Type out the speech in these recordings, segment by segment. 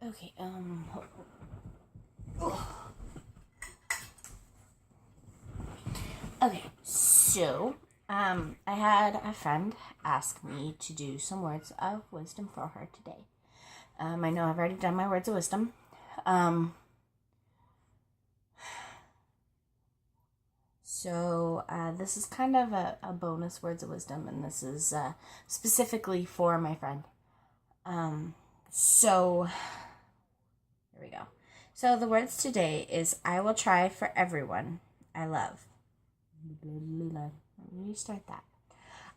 Okay, okay, so, I had a friend ask me to do some words of wisdom for her today. I know I've already done my words of wisdom. This is kind of a bonus words of wisdom, and this is specifically for my friend. So, here we go. So, the words today is I will try for everyone I love. Let me start that.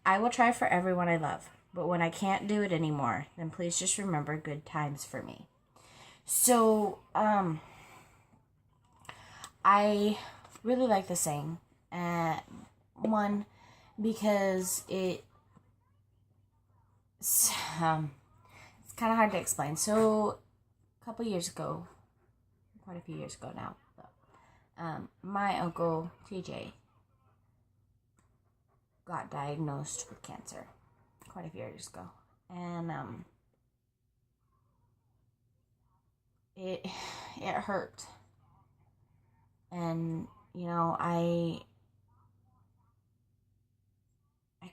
I will try for everyone I love, but when I can't do it anymore, then please just remember good times for me. So, I really like the saying. One, because it's kind of hard to explain. So, a couple years ago, quite a few years ago now, my uncle TJ got diagnosed with cancer quite a few years ago, and it hurt, and I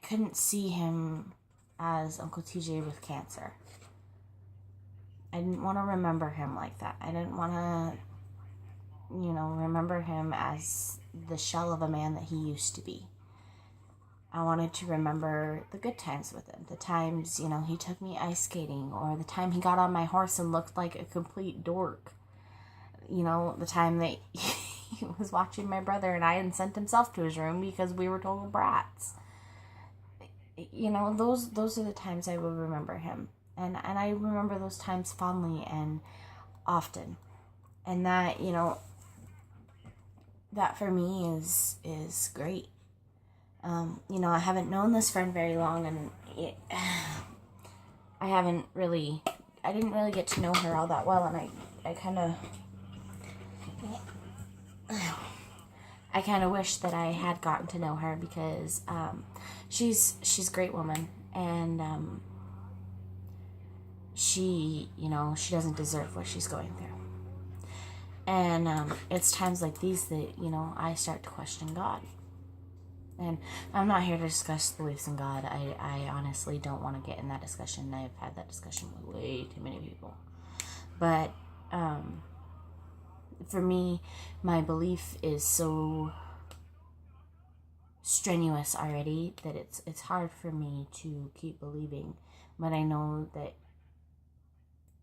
couldn't see him as Uncle TJ with cancer. I didn't want to remember him like that. I didn't want to, remember him as the shell of a man that he used to be. I wanted to remember the good times with him. The times, he took me ice skating, or the time he got on my horse and looked like a complete dork. The time that he was watching my brother and I and sent himself to his room because we were total brats. Those are the times I will remember him. And I remember those times fondly and often. And that, that for me is great. I haven't known this friend very long, and I didn't really get to know her all that well, and I kind of wish that I had gotten to know her, because she's a great woman, and she doesn't deserve what she's going through. And it's times like these that I start to question God. And I'm not here to discuss beliefs in God. I honestly don't want to get in that discussion. I've had that discussion with way too many people. But for me, my belief is so strenuous already that it's hard for me to keep believing. But I know that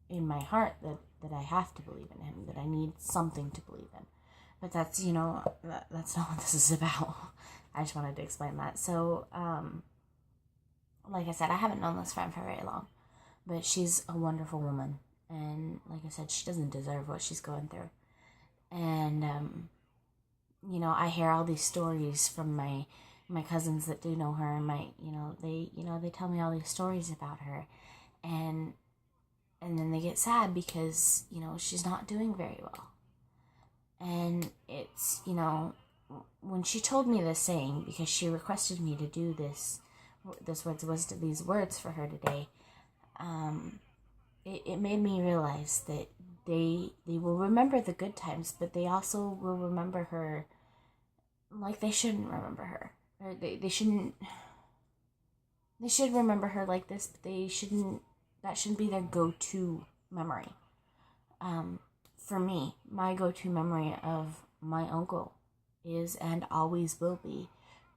in my heart that I have to believe in him, that I need something to believe in. But that's, that's not what this is about. I just wanted to explain that. So, like I said, I haven't known this friend for very long, but she's a wonderful woman. And like I said, she doesn't deserve what she's going through. And, I hear all these stories from my cousins that do know her, and they tell me all these stories about her. And then they get sad because, she's not doing very well. And it's, when she told me this saying, because she requested me to do these words for her today, it made me realize that they will remember the good times, but they also will remember her like they shouldn't remember her. Or they should remember her like this, but that shouldn't be their go-to memory. For me, my go-to memory of my uncle is and always will be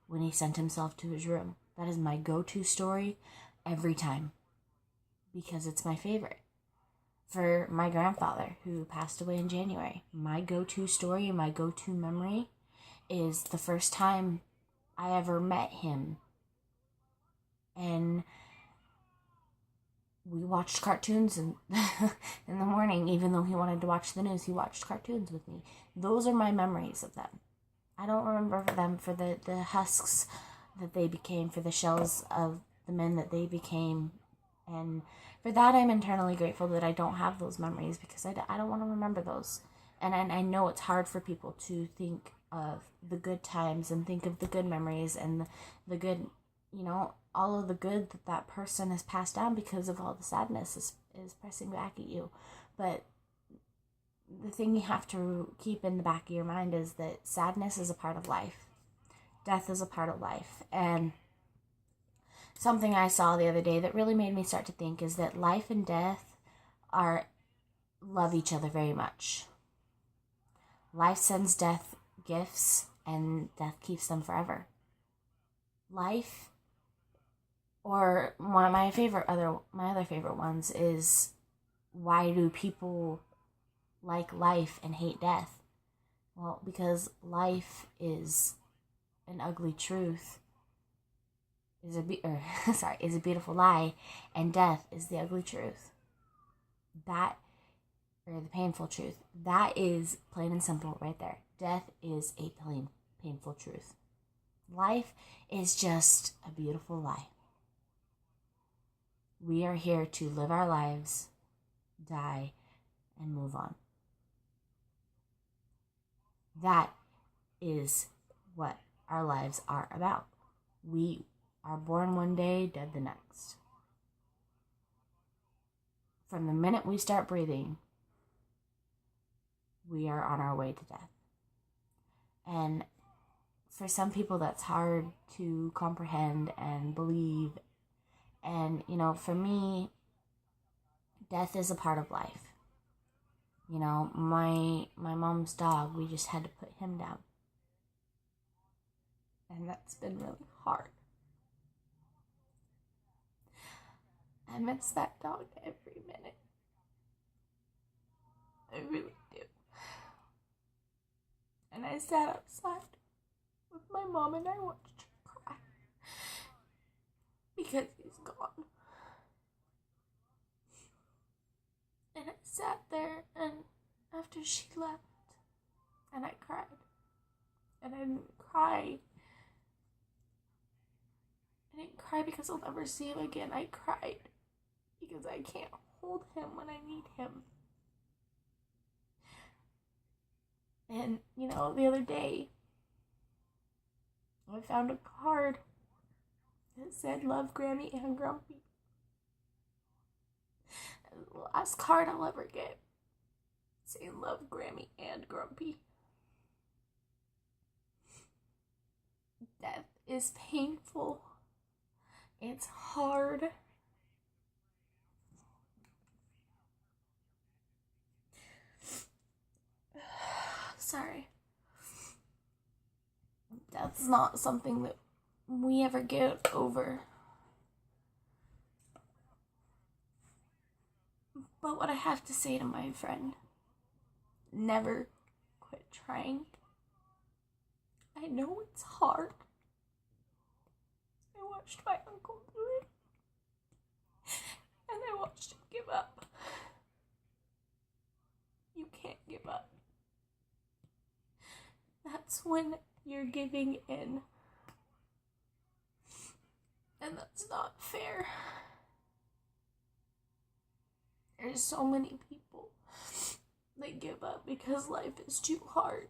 when he sent himself to his room. That is my go-to story every time, because it's my favorite. For my grandfather, who passed away in January, my go-to story, my go-to memory is the first time I ever met him. And we watched cartoons in the morning. Even though he wanted to watch the news, he watched cartoons with me. Those are my memories of them. I don't remember them for the husks that they became, for the shells of the men that they became. And for that, I'm internally grateful that I don't have those memories, because I don't want to remember those. And I know it's hard for people to think of the good times and think of the good memories and the good, all of the good that person has passed down, because of all the sadness is pressing back at you. But the thing you have to keep in the back of your mind is that sadness is a part of life. Death is a part of life. And something I saw the other day that really made me start to think is that life and death love each other very much. Life sends death gifts, and death keeps them forever. Life, or one of my other favorite ones is, why do people like life and hate death? Well, because life is an ugly truth, is a beautiful lie, and death is the ugly truth. Or the painful truth. That is plain and simple right there. Death is a painful truth. Life is just a beautiful lie. We are here to live our lives, die, and move on. That is what our lives are about. We are born one day, dead the next. From the minute we start breathing, we are on our way to death. And for some people, that's hard to comprehend and believe. And, for me, death is a part of life. My mom's dog, we just had to put him down. And that's been really hard. I miss that dog every minute. I really do. And I sat outside with my mom and I watched her cry because he's gone. And I sat there, and after she left, and I cried. And I didn't cry. I didn't cry because I'll never see him again. I cried because I can't hold him when I need him. And, the other day, I found a card that said, "Love Grammy and Grumpy." And the last card I'll ever get saying, "Love Grammy and Grumpy." Death is painful. It's hard. Sorry. That's not something that we ever get over. But what I have to say to my friend, never quit trying. I know it's hard. I watched my uncle do it. And I watched him give up. You can't give up. That's when you're giving in. And that's not fair. There's so many people that give up because life is too hard.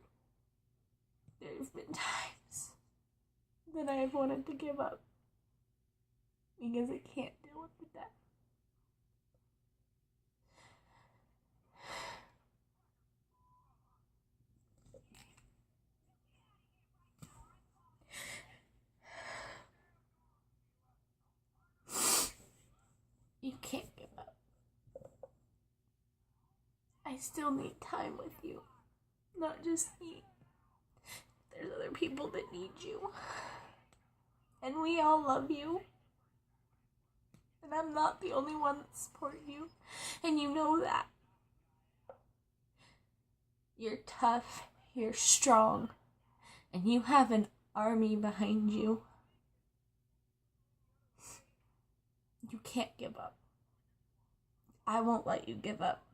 There's been times that I've wanted to give up because I can't deal with the death. You can't give up. I still need time with you, not just me. There's other people that need you. And we all love you. And I'm not the only one that supports you. And you know that. You're tough, you're strong, and you have an army behind you. You can't give up. I won't let you give up.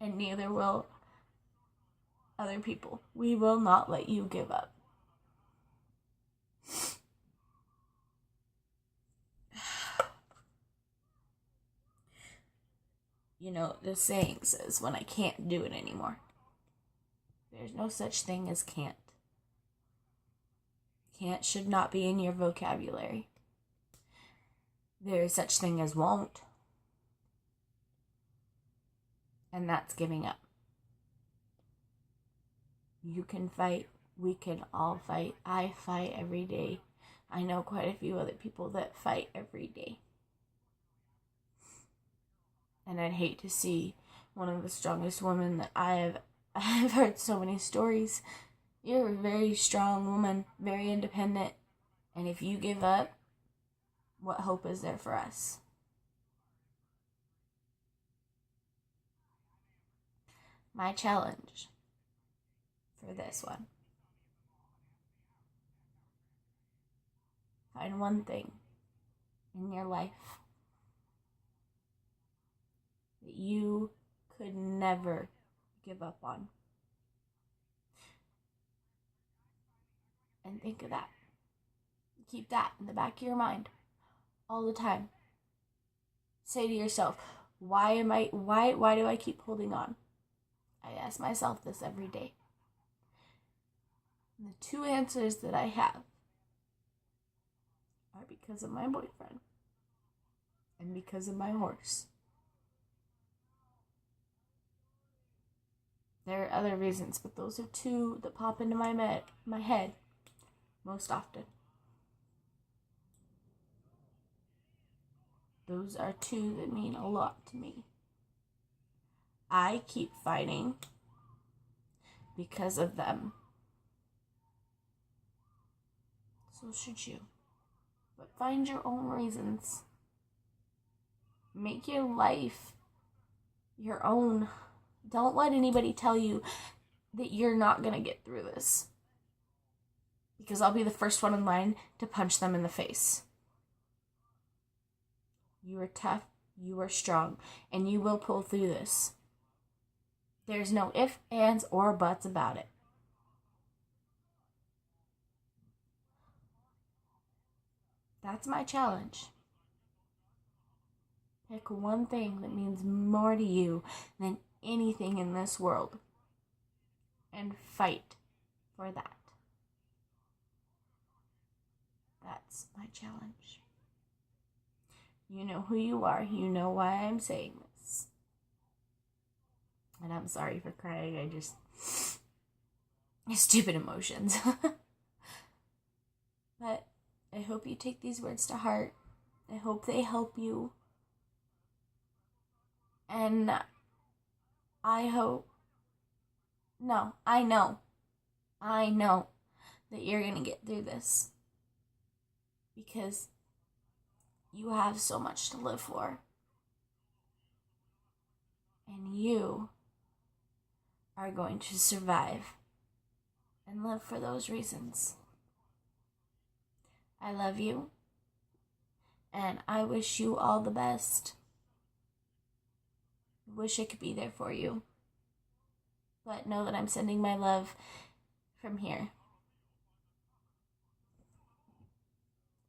And neither will other people. We will not let you give up. The saying says, when I can't do it anymore. There's no such thing as can't. Can't should not be in your vocabulary. There is such thing as won't. And that's giving up. You can fight. We can all fight. I fight every day. I know quite a few other people that fight every day. And I'd hate to see one of the strongest women that I've heard so many stories. You're a very strong woman, very independent. And if you give up, what hope is there for us? My challenge for this one. Find one thing in your life that you could never give up on. And think of that. Keep that in the back of your mind all the time. Say to yourself, why do I keep holding on? I ask myself this every day. And the two answers that I have are because of my boyfriend and because of my horse. There are other reasons, but those are two that pop into my head most often. Those are two that mean a lot to me. I keep fighting because of them. So should you. But find your own reasons. Make your life your own. Don't let anybody tell you that you're not going to get through this. Because I'll be the first one in line to punch them in the face. You are tough, you are strong, and you will pull through this. There's no ifs, ands, or buts about it. That's my challenge. Pick one thing that means more to you than anything in this world and fight for that. That's my challenge. You know who you are. You know why I'm saying this. And I'm sorry for crying. Stupid emotions. But I hope you take these words to heart. I hope they help you. And I know that you're going to get through this. Because you have so much to live for. And you are going to survive and live for those reasons. I love you. And I wish you all the best. I wish I could be there for you. But know that I'm sending my love from here.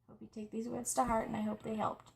Hope you take these words to heart, and I hope they helped.